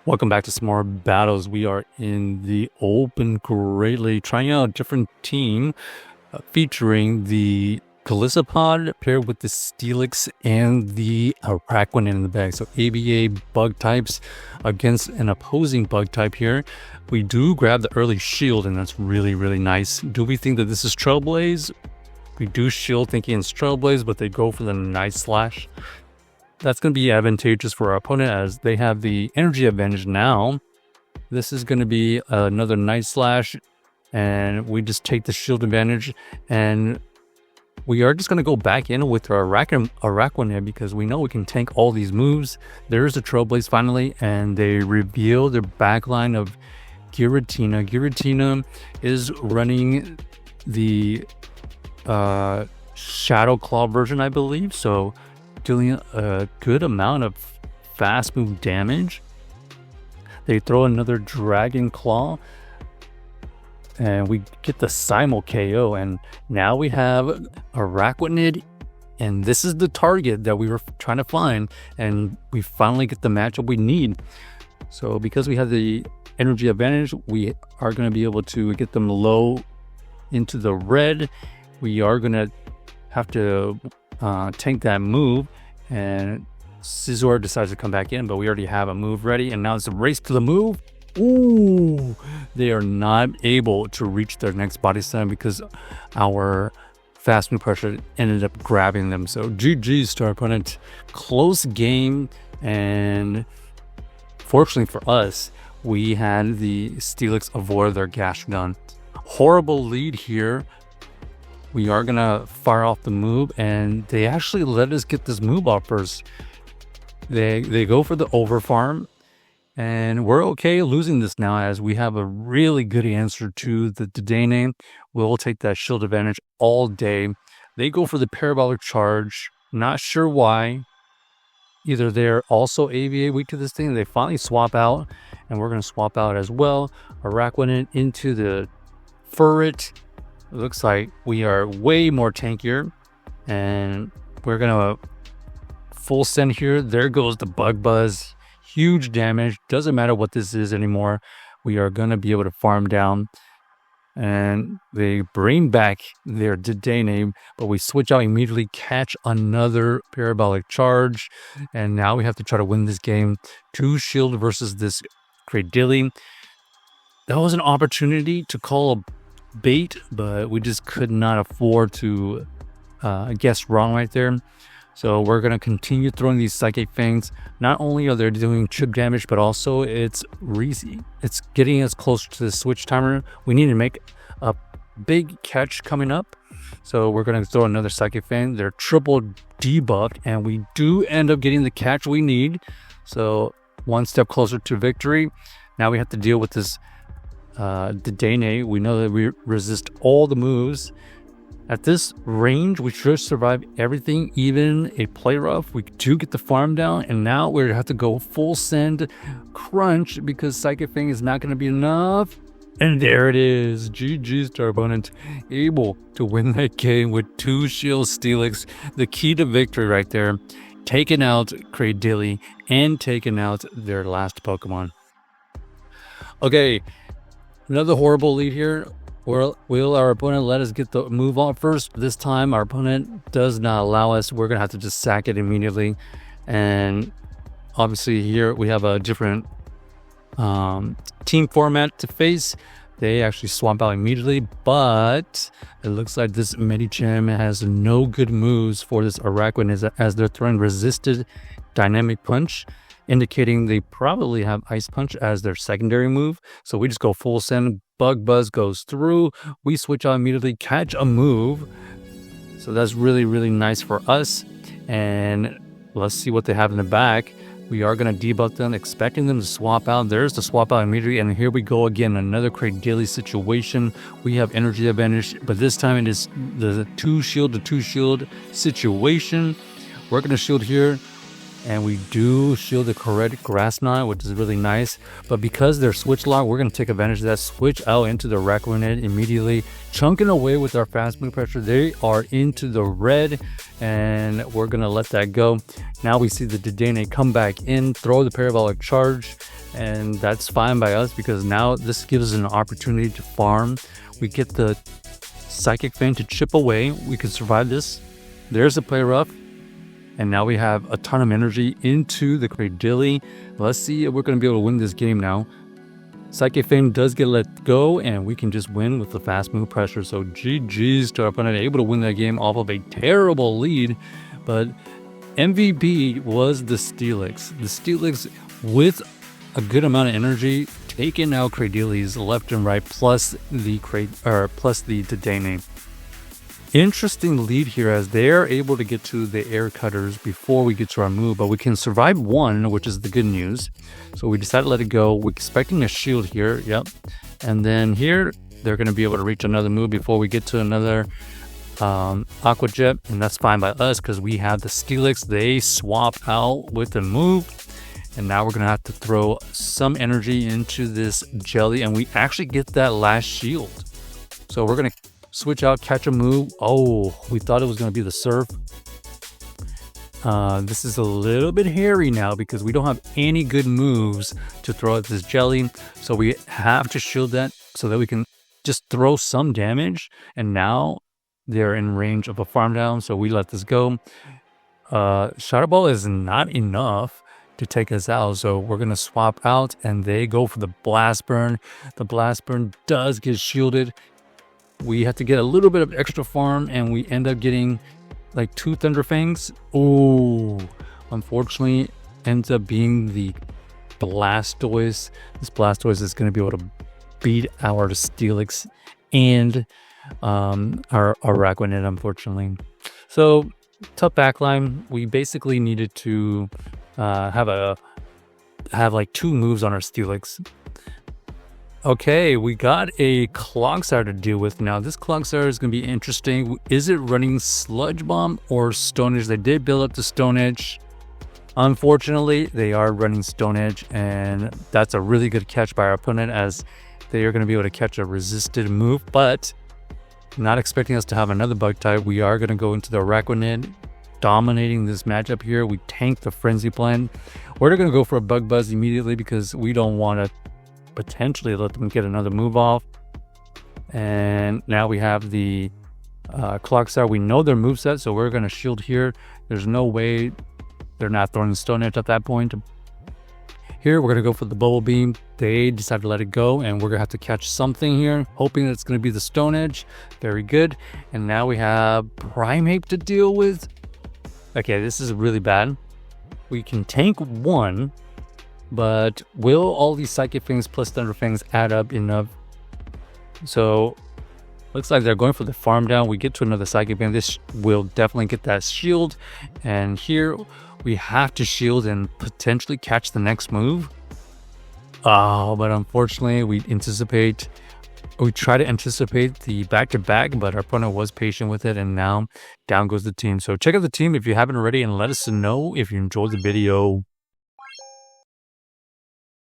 Welcome back to some more battles. We are in the open greatly, trying out a different team featuring the Golisopod paired with the Steelix and the Araquanid in the bag. So ABA bug types against an opposing bug type here. We do grab the early shield, and that's really, really nice. Do we think that this is Trailblaze? We do shield thinking it's Trailblaze, but they go for the Night Slash. That's going to be advantageous for our opponent as they have the energy advantage now. This is going to be another Night Slash, and we just take the shield advantage, and we are just going to go back in with our Araquanid because we know we can tank all these moves. There is a Trailblaze finally, and they reveal their backline of Giratina. Giratina is running the Shadow Claw version, I believe, so dealing a good amount of fast move damage. They throw another Dragon Claw, and we get the Simul KO, and now we have Araquanid, and this is the target that we were trying to find, and we finally get the matchup we need. So because we have the energy advantage, we are going to be able to get them low into the red. We are going to have to tank that move, and Scizor decides to come back in, but we already have a move ready, and now it's a race to the move. Ooh, they are not able to reach their next body slam because our fast move pressure ended up grabbing them. So GG's to our opponent. Close game, and fortunately for us, we had the Steelix avoid their Gash Gun. Horrible lead here. We are gonna fire off the move, and they actually let us get this move off first. They go for the over farm, and we're okay losing this now as we have a really good answer to the Dedenne. We'll take that shield advantage all day. They go for the parabolic charge. Not sure why. Either they're also AVA weak to this thing. They finally swap out, and we're gonna swap out as well. Araquanid into the Furret. It looks like we are way more tankier, and we're gonna full send here. There goes the Bug Buzz. Huge damage. Doesn't matter what this is anymore. We are gonna be able to farm down, and they bring back their Dedenne, but we switch out immediately, catch another parabolic charge, and now we have to try to win this game. 2 shield versus this Cradilly. That was an opportunity to call a bait, but we just could not afford to guess wrong right there. So we're going to continue throwing these Psychic Fangs. Not only are they doing chip damage, but also it's getting us closer to the switch timer. We need to make a big catch coming up, so we're going to throw another Psychic Fang. They're triple debuffed, and we do end up getting the catch we need, so one step closer to victory. Now we have to deal with this Dedenne. We know that we resist all the moves. At this range, we should survive everything, even a play rough. We do get the farm down, and now we have to go full send crunch because Psychic Fang is not going to be enough. And there it is. GG's to our opponent, able to win that game with 2 shield Steelix. The key to victory right there. Taking out Cradilly and taking out their last Pokemon. Okay. Another horrible lead here. Will our opponent let us get the move on first? This time our opponent does not allow us. We're going to have to just sack it immediately. And obviously here we have a different team format to face. They actually swamp out immediately, but it looks like this Medicham has no good moves for this Araquanid as they're throwing resisted Dynamic Punch, indicating they probably have Ice Punch as their secondary move. So we just go full send. Bug Buzz goes through. We switch out immediately, catch a move. So that's really, really nice for us. And let's see what they have in the back. We are going to debuff them, expecting them to swap out. There's the swap out immediately. And here we go again, another Cradilly situation. We have energy advantage, but this time it is the 2 shield to 2 shield situation. We're going to shield here. And we do shield the correct Grass Knot, which is really nice. But because they're switch lock, we're going to take advantage of that. Switch out into the Araquanid immediately. Chunking away with our fast move pressure. They are into the red, and we're going to let that go. Now we see the Dedenne come back in, throw the parabolic charge, And that's fine by us because now this gives us an opportunity to farm. We get the Psychic Vein to chip away. We can survive this. There's a play rough. And now we have a ton of energy into the Cradilly. Let's see if we're going to be able to win this game now. Psychic Vein does get let go, and we can just win with the fast move pressure. So GG's to our opponent, able to win that game off of a terrible lead. But MVP was the Steelix. The Steelix with a good amount of energy, taking out Cradillys left and right, plus the Dedenne. Interesting lead here as they're able to get to the air cutters before we get to our move, but we can survive one, which is the good news. So we decided to let it go. We're expecting a shield here. Yep. And then here they're going to be able to reach another move before we get to another Aqua Jet, and that's fine by us because we have the Steelix. They swap out with the move, and now we're going to have to throw some energy into this jelly, and we actually get that last shield. So we're going to switch out, catch a move. Oh, we thought it was going to be the surf. This is a little bit hairy now because we don't have any good moves to throw at this jelly. So we have to shield that so that we can just throw some damage. And now they're in range of a farm down. So we let this go. Shadow Ball is not enough to take us out. So we're going to swap out and they go for the Blast Burn. The Blast Burn does get shielded. We have to get a little bit of extra farm, and we end up getting like 2 Thunder Fangs. Oh, unfortunately, ends up being the Blastoise. This Blastoise is going to be able to beat our Steelix and our Araquanid, unfortunately. So, tough backline. We basically needed to have like 2 moves on our Steelix. Okay, we got a Clogsire to deal with now. This Clogsire is going to be interesting. Is it running Sludge Bomb or Stone Edge? They did build up the Stone Edge. Unfortunately, they are running Stone Edge, and that's a really good catch by our opponent as they are going to be able to catch a resisted move, but not expecting us to have another bug type. We are going to go into the Araquanid, dominating this matchup here. We tank the Frenzy Plant. We're going to go for a Bug Buzz immediately because we don't want to potentially let them get another move off. And now we have the Clogsire. We know their moveset, so we're going to shield here. There's no way they're not throwing Stone Edge at that point. Here, we're going to go for the Bubble Beam. They decided to let it go, and we're going to have to catch something here, hoping that it's going to be the Stone Edge. Very good. And now we have Primeape to deal with. Okay, this is really bad. We can tank one, but will all these Psychic Fangs plus Thunder Fangs add up enough? So, looks like they're going for the farm down. We get to another Psychic Fang. This will definitely get that shield. And here, we have to shield and potentially catch the next move. Oh, but unfortunately, we try to anticipate the back-to-back, but our opponent was patient with it, and now down goes the team. So check out the team if you haven't already, and let us know if you enjoyed the video.